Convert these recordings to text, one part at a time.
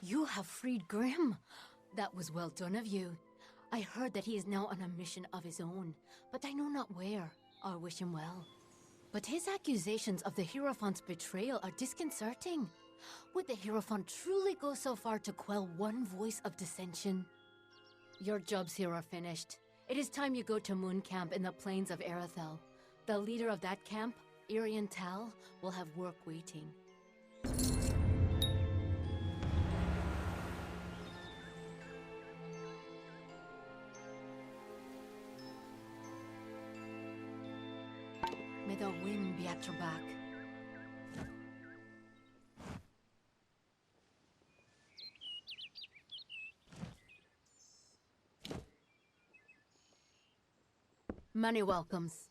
You have freed Grimm. That was well done of you. I heard that he is now on a mission of his own, but I know not where. I wish him well. But his accusations of the Hierophant's betrayal are disconcerting. Would the Hierophant truly go so far to quell one voice of dissension? Your jobs here are finished. It is time you go to Moon Camp in the plains of Erethel. The leader of that camp, Irian Tal, will have work waiting. May the wind be at your back. Many welcomes.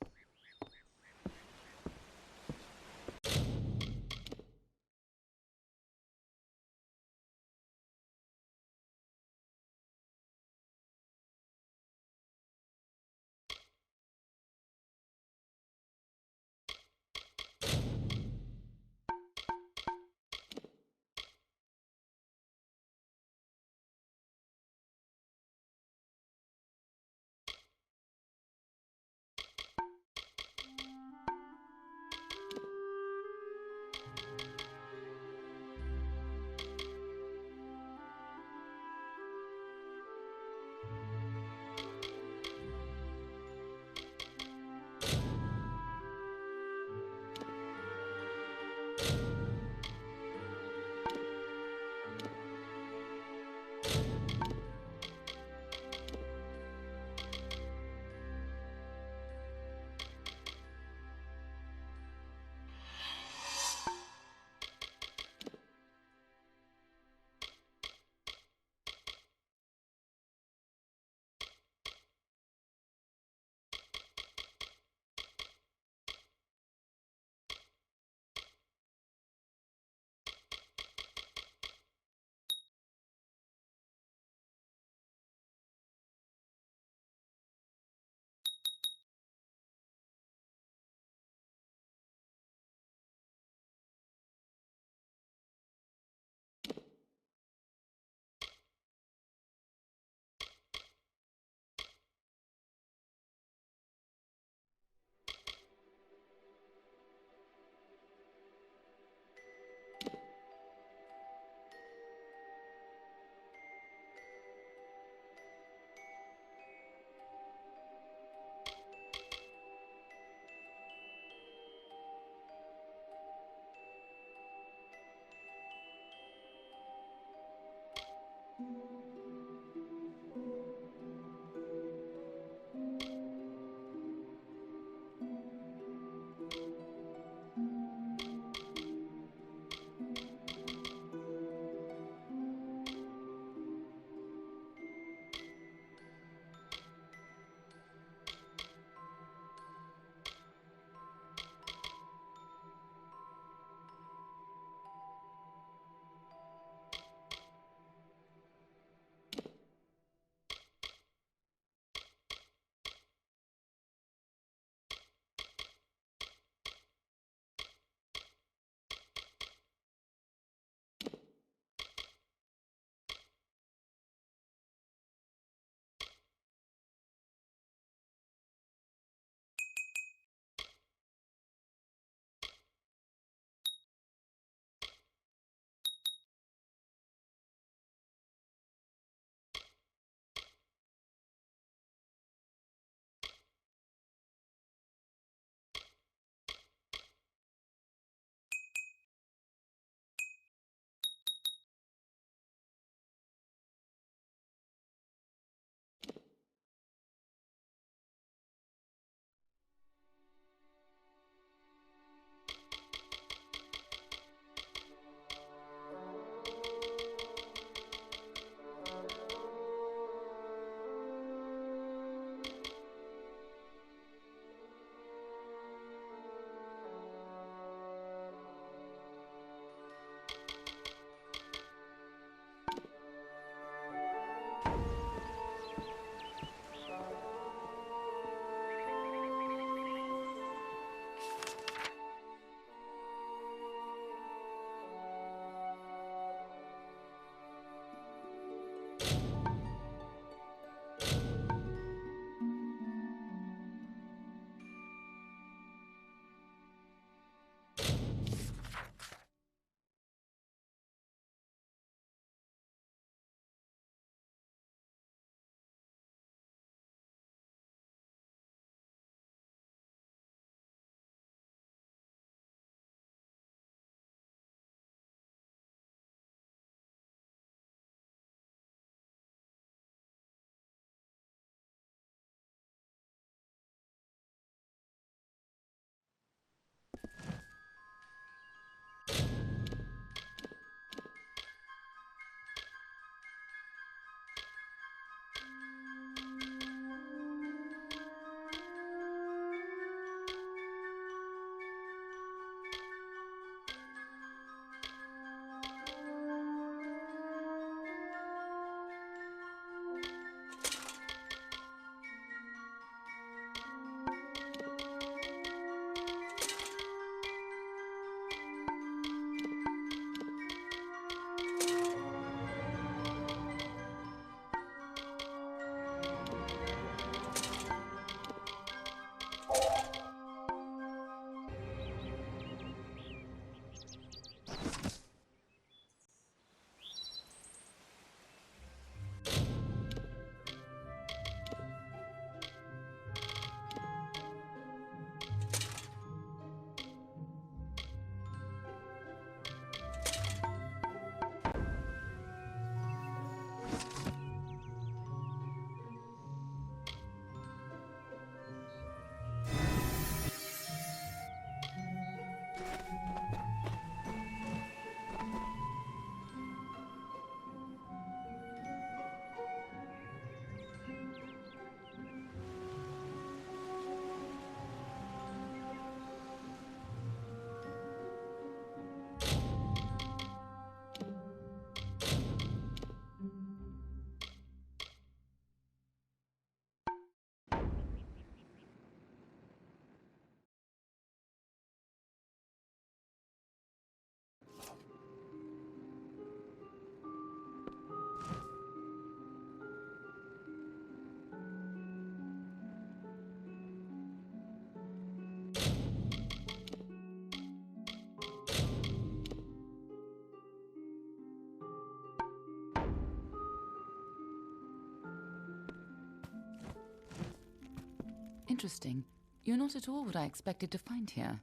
Interesting. You're not at all what I expected to find here.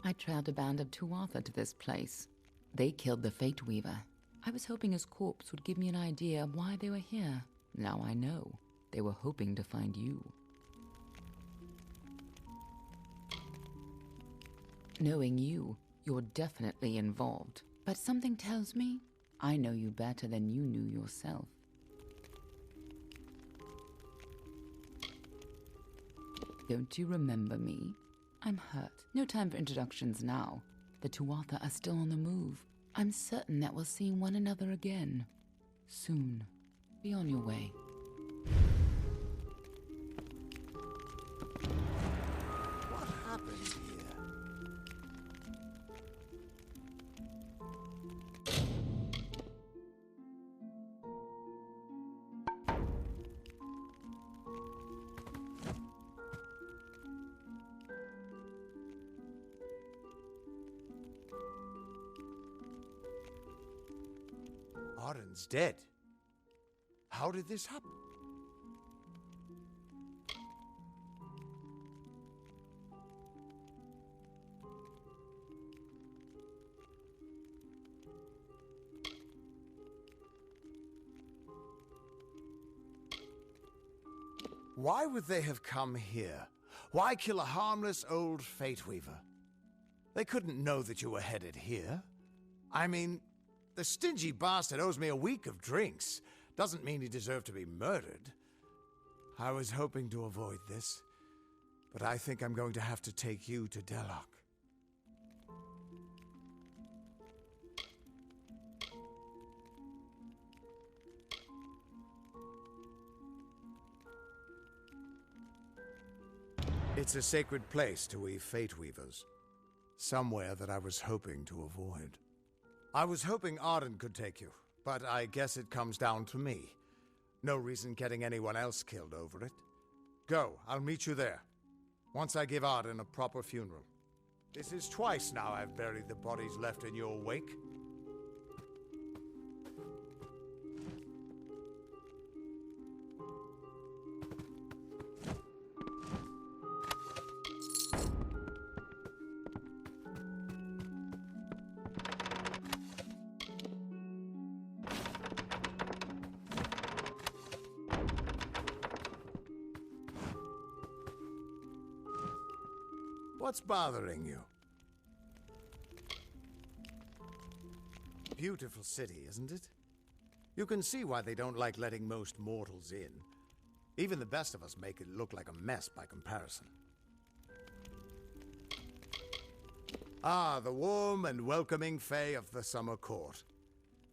I trailed a band of Tuatha to this place. They killed the Fate Weaver. I was hoping his corpse would give me an idea of why they were here. Now I know. They were hoping to find you. Knowing you, you're definitely involved. But something tells me I know you better than you knew yourself. Don't you remember me? I'm hurt. No time for introductions now. The Tuatha are still on the move. I'm certain that we'll see one another again. Soon. Be on your way. What happened here? Arden's dead. How did this happen? Why would they have come here? Why kill a harmless old Fate Weaver? They couldn't know that you were headed here. I mean, the stingy bastard owes me a week of drinks. Doesn't mean he deserved to be murdered. I was hoping to avoid this, but I think I'm going to have to take you to Delok. It's a sacred place to we Fate Weavers. Somewhere that I was hoping to avoid. I was hoping Arden could take you, but I guess it comes down to me. No reason getting anyone else killed over it. Go, I'll meet you there. Once I give Arden a proper funeral. This is twice now I've buried the bodies left in your wake. What's bothering you? Beautiful city, isn't it? You can see why they don't like letting most mortals in. Even the best of us make it look like a mess by comparison. Ah, the warm and welcoming Fae of the Summer Court.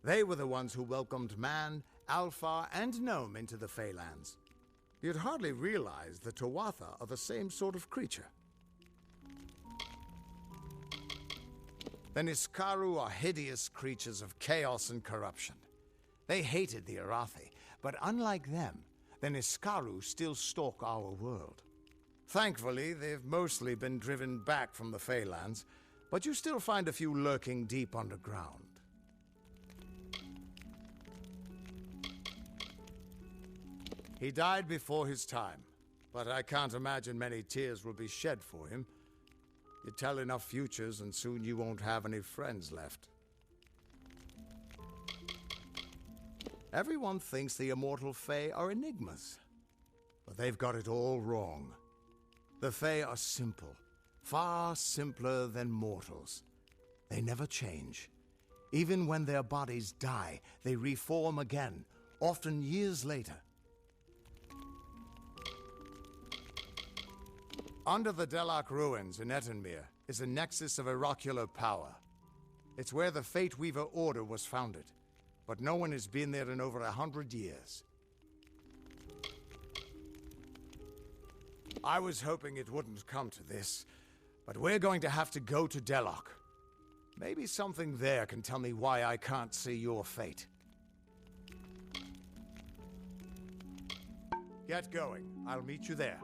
They were the ones who welcomed man, Alpha, and Gnome into the Faelands. You'd hardly realize the Tuatha are the same sort of creature. The Niskaru are hideous creatures of chaos and corruption. They hated the Arathi, but unlike them, the Niskaru still stalk our world. Thankfully, they've mostly been driven back from the Faelands, but you still find a few lurking deep underground. He died before his time, but I can't imagine many tears will be shed for him. You tell enough futures and soon you won't have any friends left. Everyone thinks the immortal Fae are enigmas, but they've got it all wrong. The Fae are simple, far simpler than mortals. They never change. Even when their bodies die, they reform again, often years later. Under the Delok ruins in Etenmere is a nexus of oracular power. It's where the Fate Weaver Order was founded, but no one has been there in over 100 years. I was hoping it wouldn't come to this, but we're going to have to go to Delok. Maybe something there can tell me why I can't see your fate. Get going. I'll meet you there.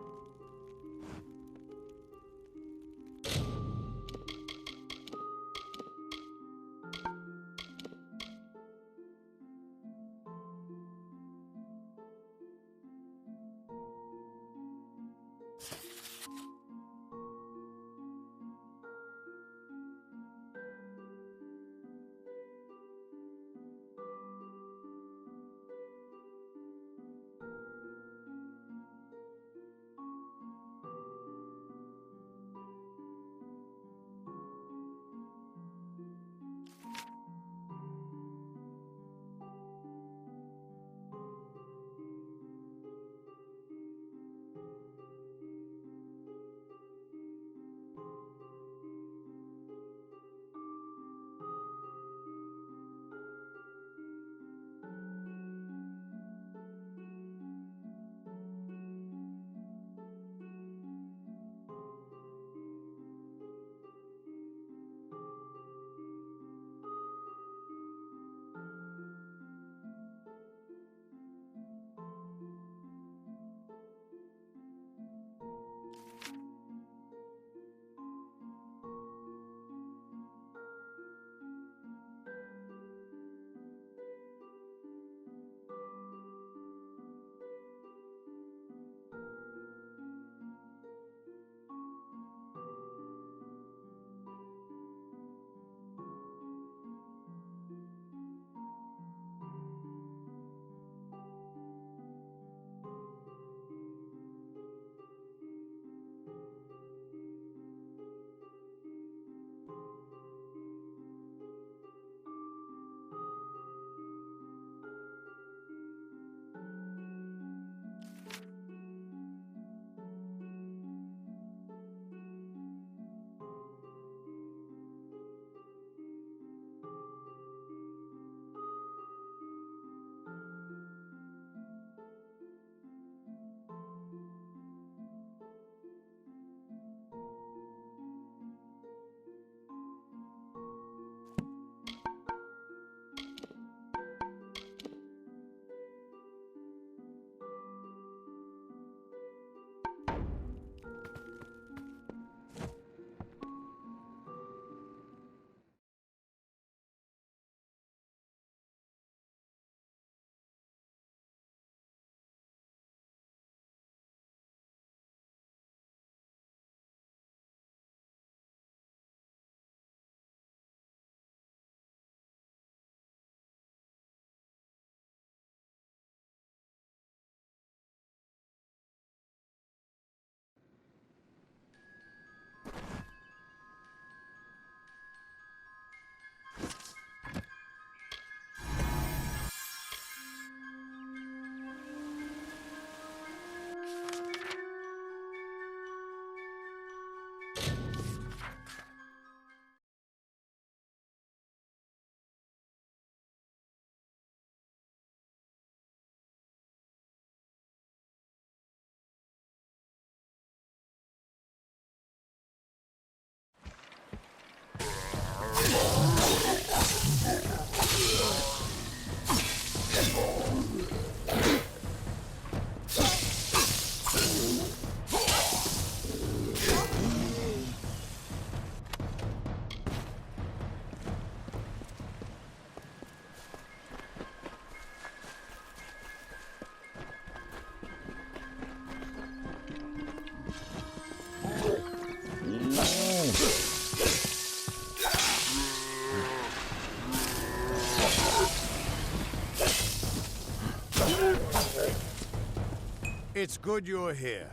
It's good you're here.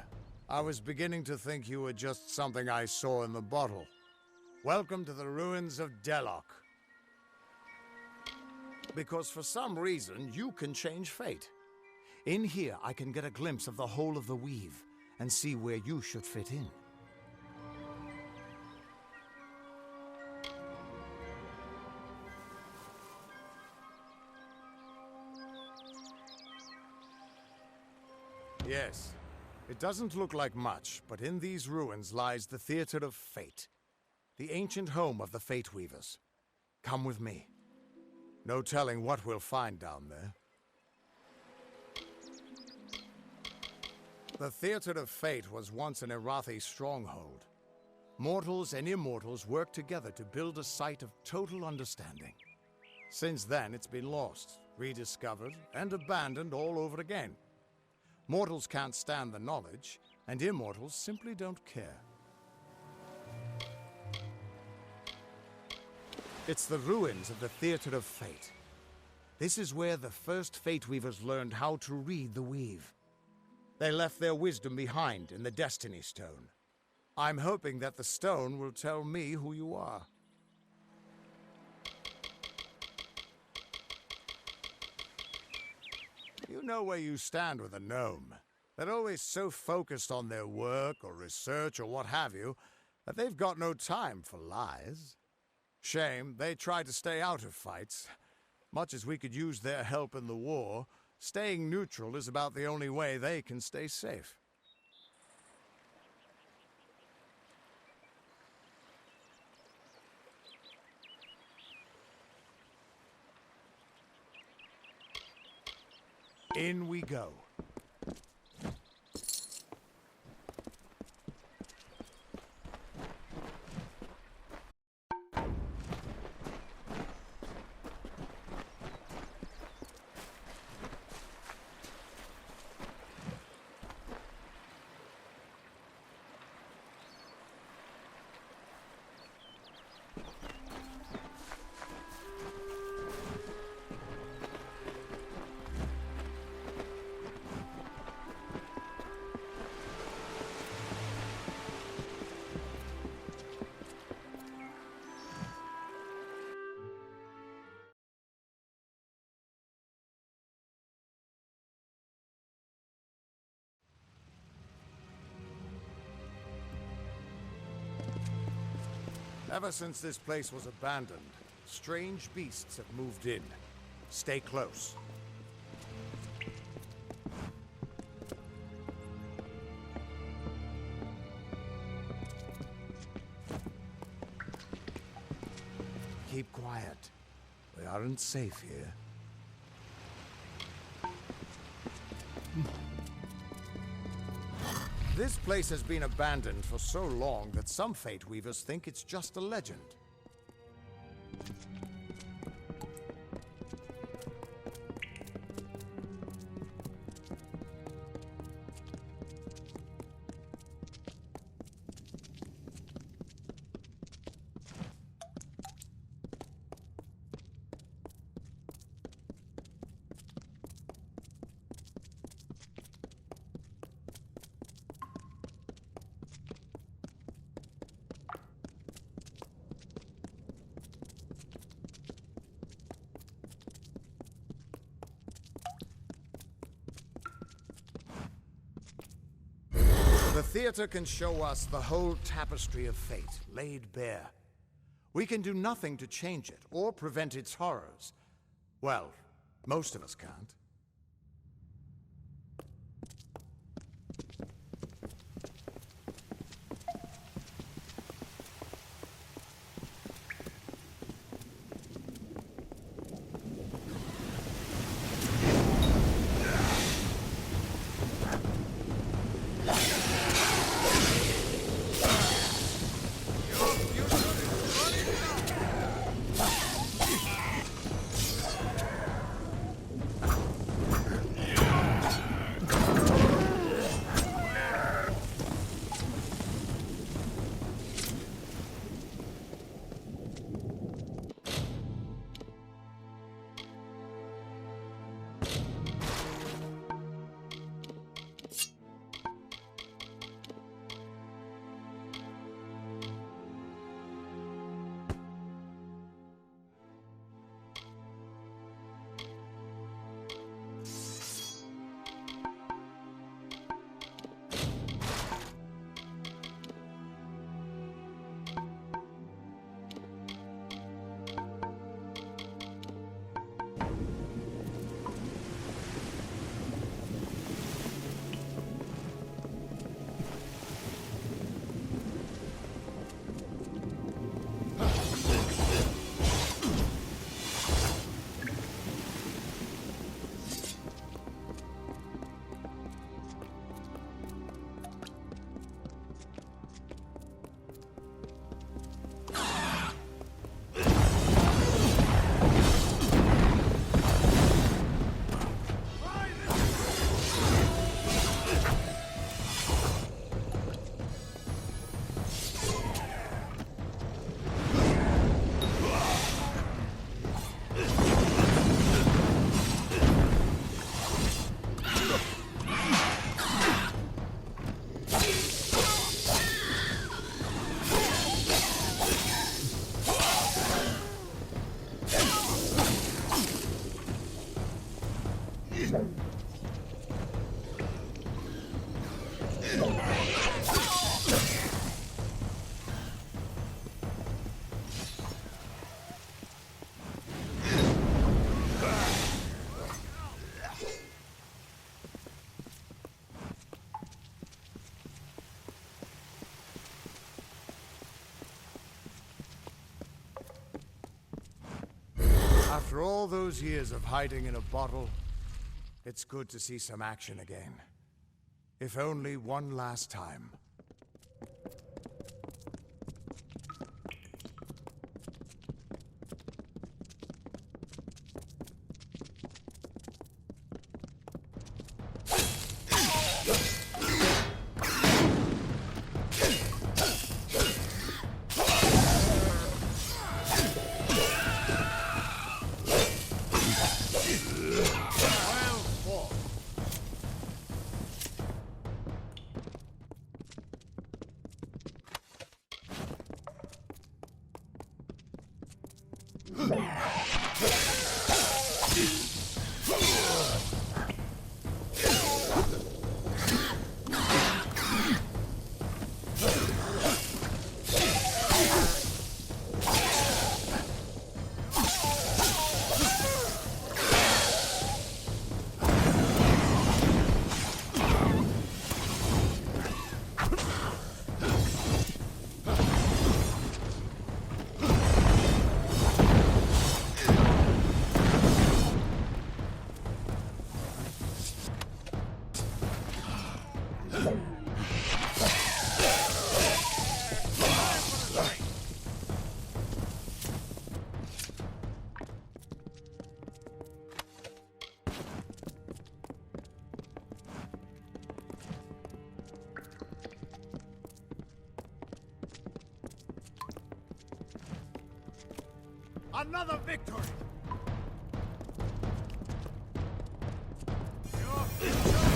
I was beginning to think you were just something I saw in the bottle. Welcome to the ruins of Delok. Because for some reason, you can change fate. In here, I can get a glimpse of the whole of the weave and see where you should fit in. Yes, it doesn't look like much, but in these ruins lies the Theater of Fate, the ancient home of the Fate Weavers. Come with me. No telling what we'll find down there. The Theater of Fate was once an Irathi stronghold. Mortals and immortals worked together to build a site of total understanding. Since then, it's been lost, rediscovered, and abandoned all over again. Mortals can't stand the knowledge, and immortals simply don't care. It's the ruins of the Theater of Fate. This is where the first Fate Weavers learned how to read the weave. They left their wisdom behind in the Destiny Stone. I'm hoping that the stone will tell me who you are. You know where you stand with a gnome. They're always so focused on their work or research or what have you, that they've got no time for lies. Shame, they try to stay out of fights. Much as we could use their help in the war, staying neutral is about the only way they can stay safe. In we go. Ever since this place was abandoned, strange beasts have moved in. Stay close. Keep quiet. We aren't safe here. This place has been abandoned for so long that some Fate Weavers think it's just a legend. The theater can show us the whole tapestry of fate, laid bare. We can do nothing to change it, or prevent its horrors. Well, most of us can't. After all those years of hiding in a bottle, it's good to see some action again. If only one last time. Another victory! Your future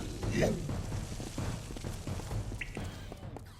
Another victory!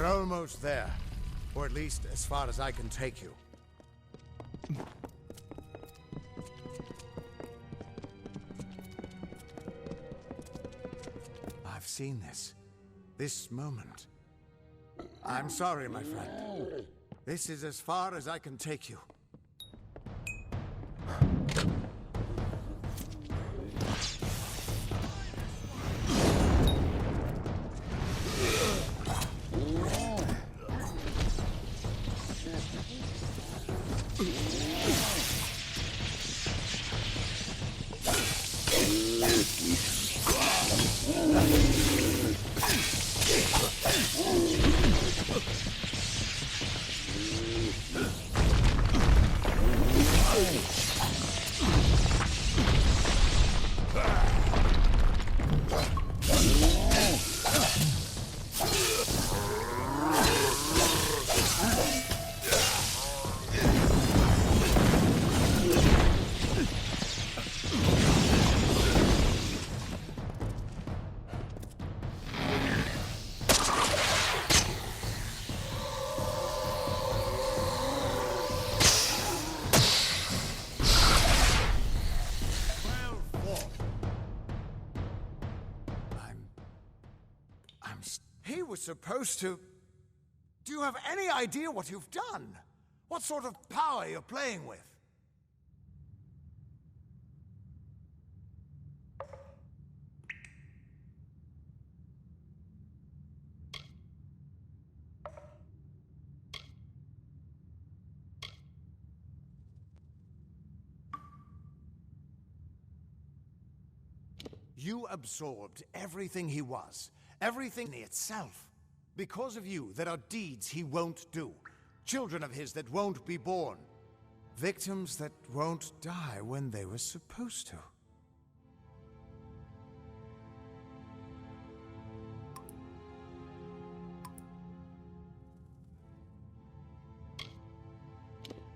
We're almost there. Or at least as far as I can take you. I've seen this. This moment. I'm sorry, my friend. This is as far as I can take you. He was supposed to... Do you have any idea what you've done? What sort of power you're playing with? You absorbed everything he was, everything in itself. Because of you, there are deeds he won't do, children of his that won't be born, victims that won't die when they were supposed to.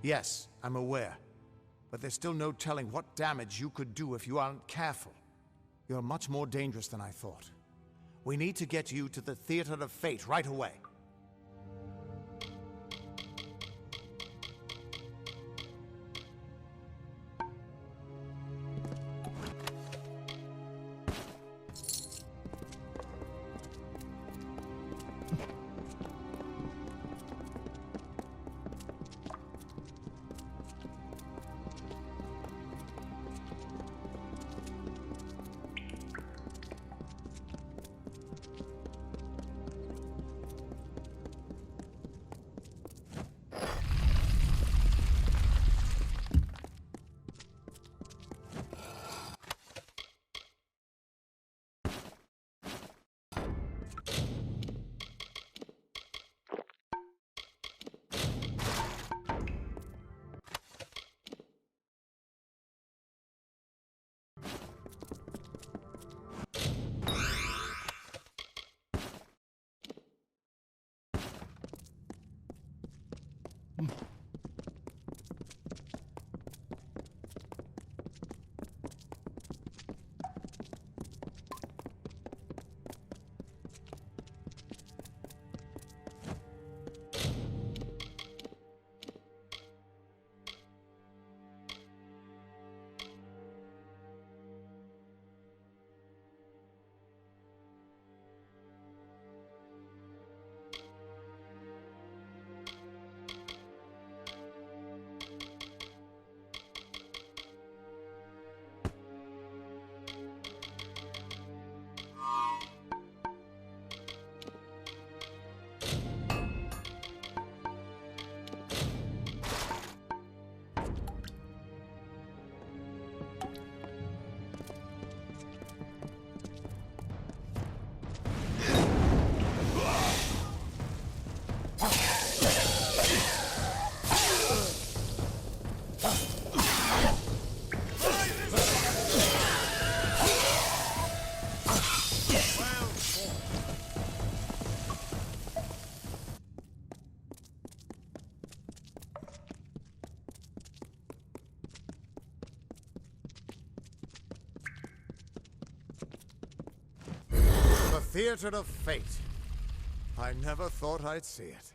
Yes, I'm aware, but there's still no telling what damage you could do if you aren't careful. You're much more dangerous than I thought. We need to get you to the Theater of Fate right away. The Theater of Fate. I never thought I'd see it.